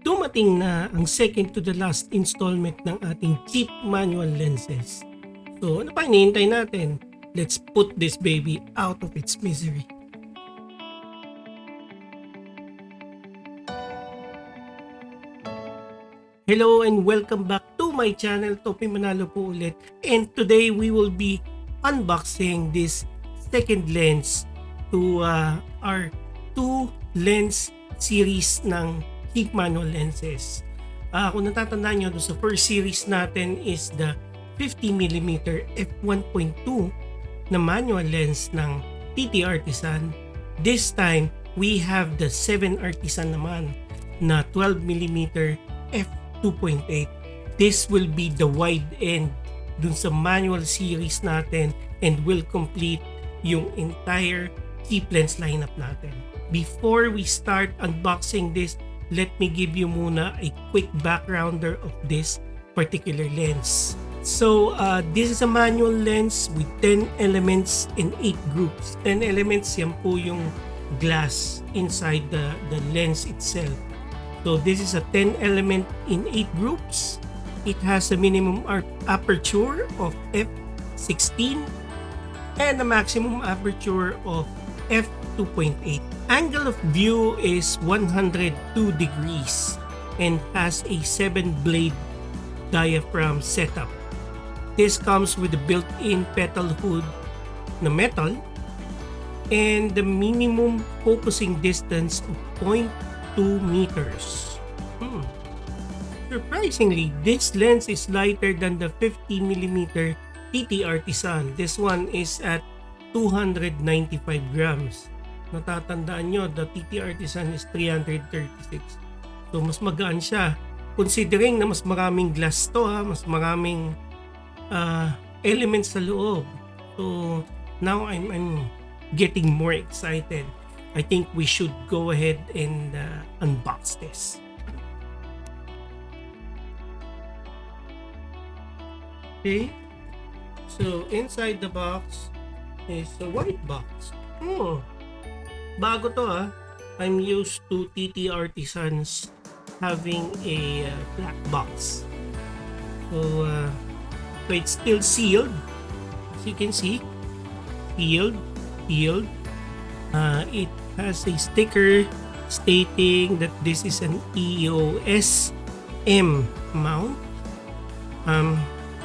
dumating na ang second to the last installment ng ating cheap manual lenses. So ano pa hinihintay natin? Let's put this baby out of its misery. Hello and welcome back to my channel. Topi Manalo po ulit. And today we will be unboxing this second lens to our two lens series ng cheap manual lenses. Kung natatandaan nyo, sa first series natin is the 50mm f1.2 na manual lens ng Artisan. This time, we have the 7Artisan naman na 12mm f2.8. This will be the wide end dun sa manual series natin and will complete yung entire cheap lens lineup natin. Before we start unboxing this, let me give you muna a quick backgrounder of this particular lens. So, this is a manual lens with 10 elements and 8 groups. 10 elements, yan po yung glass inside the lens itself. So, this is a 10 element in 8 groups. It has a minimum aperture of f16 and a maximum aperture of f2.8. Angle of view is 102 degrees and has a 7-blade diaphragm setup. This comes with a built-in petal hood na metal and the minimum focusing distance of 0.2 meters. Surprisingly, this lens is lighter than the 50mm Artisan. This one is at 295 grams. Natatandaan nyo, the Artisan is 336. So, mas magaan siya. Considering na mas maraming glass to, mas maraming elements sa loob. So, now I'm getting more excited. I think we should go ahead and unbox this. Okay. So, inside the box is a white box. Bago to I'm used to Artisans having a black box. So it's still sealed. As you can see, sealed. It has a sticker stating that this is an EOS-M mount.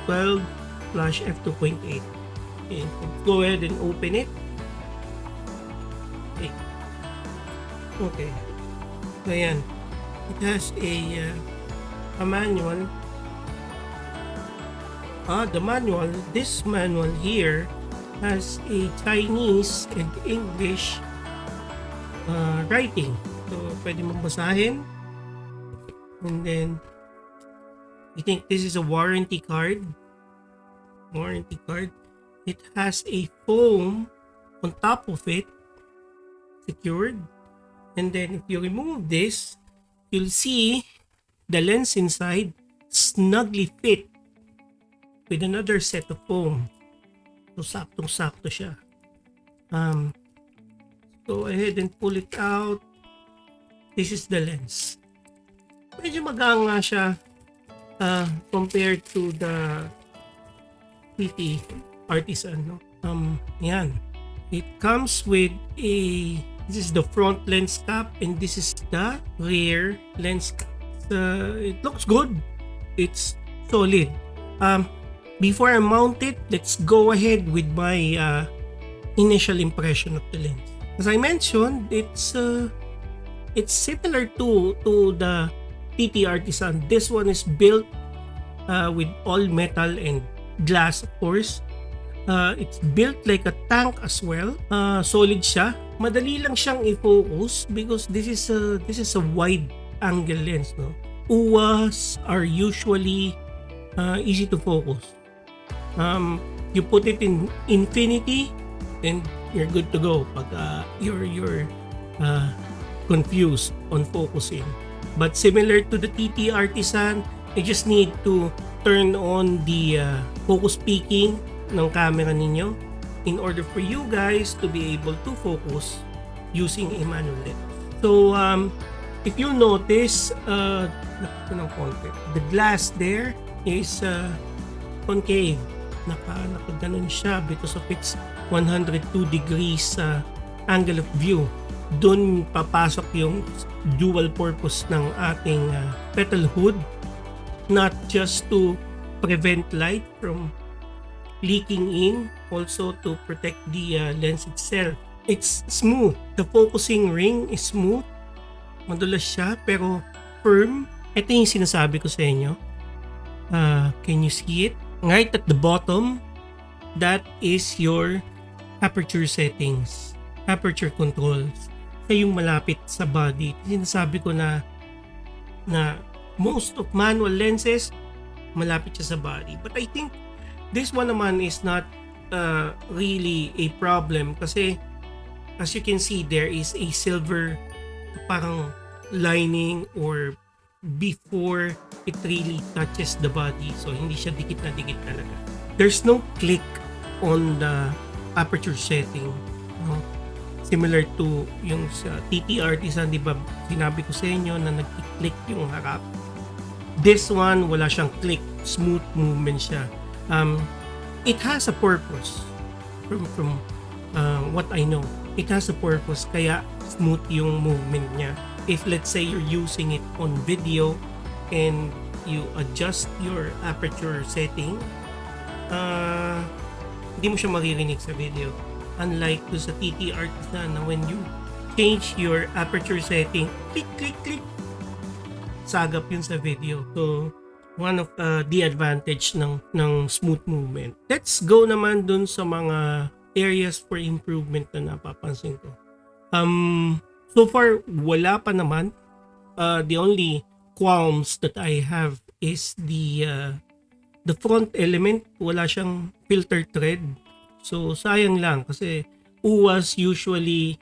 12/f2.8. Okay, let's go ahead and open it. Okay. So, ayan. It has a manual. This manual here has a Chinese and English writing. So, pwede mong basahin. And then, I think this is a warranty card. It has a foam on top of it, secured. And then if you remove this, you'll see the lens inside snugly fit with another set of foam. So saktong-sakto siya. Go ahead and pull it out. This is the lens. Medyo magaan nga siya compared to the Artisan. No? Yan. It comes with this is the front lens cap and this is the rear lens cap. It looks good. It's solid. Before I mount it, let's go ahead with my initial impression of the lens. As I mentioned, it's similar to the Artisan. This one is built with all metal and glass, of course. It's built like a tank as well. Solid siya. Madali lang siyang i-focus because this is a wide angle lens, no? UAs are usually easy to focus. You put it in infinity and you're good to go pag you're confused on focusing. But similar to the Artisan, you just need to turn on the focus peaking ng camera ninyo in order for you guys to be able to focus using a manual lens. So If you notice, ng konti, the glass there is concave. Nakaganon siya because of its 102 degrees angle of view. Doon papasok yung dual purpose ng ating petal hood, not just to prevent light from leaking in, also to protect the lens itself. It's smooth. The focusing ring is smooth. Madulas siya pero firm. Ito yung sinasabi ko sa inyo. Can you see it? Right at the bottom, that is your aperture settings, aperture controls. Ito yung malapit sa body. Sinasabi ko na most of manual lenses, malapit siya sa body. But I think this one naman is not really a problem kasi as you can see, there is a silver parang lining or before it really touches the body. So hindi siya dikit na dikit talaga. There's no click on the aperture setting. No? Similar to yung sa Artisan, di ba sinabi ko sa inyo na nag-click yung harap. This one, wala siyang click. Smooth movement siya. It has a purpose from what I know. It has a purpose kaya smooth yung movement niya. If let's say you're using it on video and you adjust your aperture setting, hindi mo siya maririnig sa video. Unlike do sa Artisan na when you change your aperture setting, click, click, click, sagap yun sa video. So, one of the advantage ng smooth movement. Let's go naman dun sa mga areas for improvement na napapansin ko. So far, wala pa naman. The only qualms that I have is the front element. Wala siyang filter thread. So, sayang lang kasi EOS usually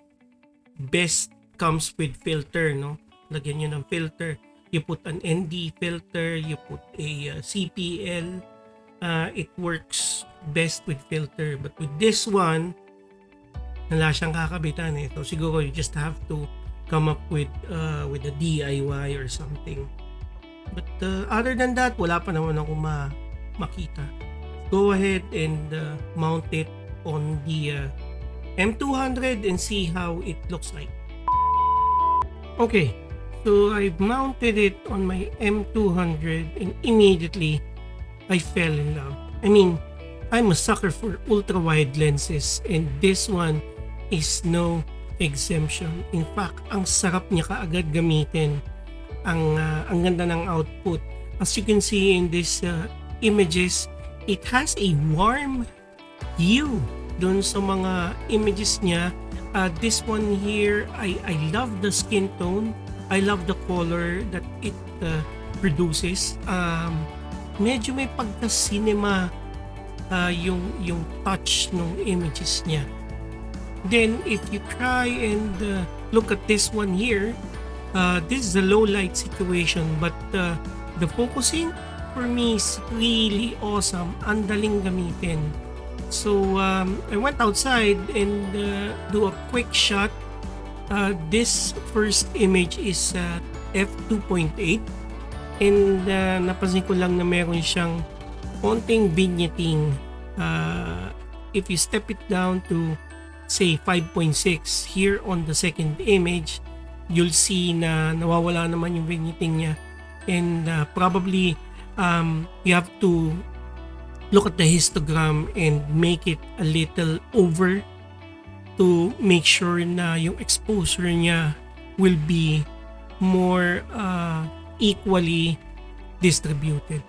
best comes with filter, no? Lagyan nyo ng filter. You put an ND filter, you put a CPL. It works best with filter. But with this one, wala siyang kakabitan eh. So siguro you just have to come up with a DIY or something. But other than that, wala pa naman ako makita. Go ahead and mount it on the M200 and see how it looks like. Okay, so I've mounted it on my M200 and immediately I fell in love. I mean, I'm a sucker for ultra-wide lenses and this one is no exemption. In fact, ang sarap niya kaagad gamitin. Ang ganda ng output. As you can see in these images, it has a warm hue dun sa mga images niya. This one here, I love the skin tone. I love the color that it produces. Medyo may pagka-cinema yung touch ng images niya. Then if you try and look at this one here, this is a low light situation but the focusing for me is really awesome. Ang daling gamitin. So I went outside and do a quick shot. This first image is f2.8 and napansin ko lang na meron siyang konting vignetting. If you step it down to say 5.6 here on the second image, you'll see na nawawala naman yung vignetting niya and probably you have to look at the histogram and make it a little over to make sure na yung exposure niya will be more equally distributed.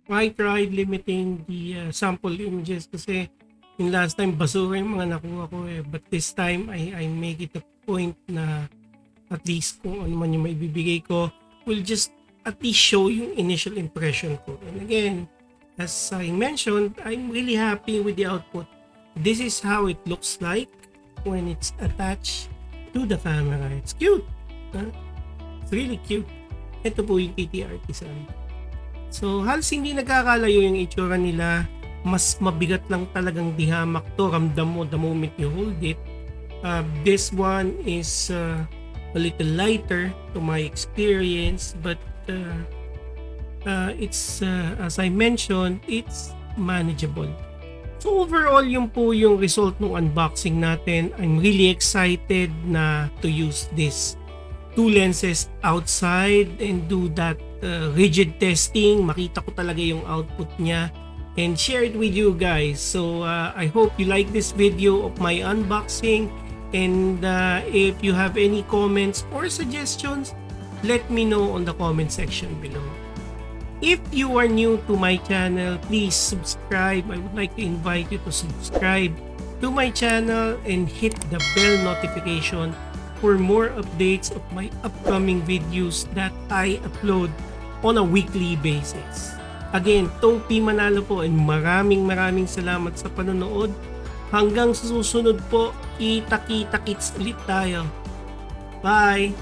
I tried limiting the sample images kasi yung last time basura yung mga nakuha ko eh. But this time I make it a point na at least kung ano man yung maibibigay ko will just at least show yung initial impression ko. And again, as I mentioned, I'm really happy with the output. This is how it looks like when it's attached to the camera. It's cute. Huh? It's really cute. Ito po yung Artisan. So halos hindi nagkakalayo yung itsura nila. Mas mabigat lang talagang dihamak to. Ramdam mo the moment you hold it. This one is a little lighter to my experience, but it's as I mentioned, it's manageable. So overall, yun po yung result ng unboxing natin. I'm really excited na to use this two lenses outside and do that rigid testing. Makita ko talaga yung output niya and share it with you guys. So I hope you like this video of my unboxing, and if you have any comments or suggestions, let me know on the comment section below. If you are new to my channel, please subscribe. I would like to invite you to subscribe to my channel and hit the bell notification for more updates of my upcoming videos that I upload on a weekly basis. Again, Topi Manalo po, and maraming salamat sa panonood. Hanggang sa susunod po, kita-kits ulit tayo. Bye!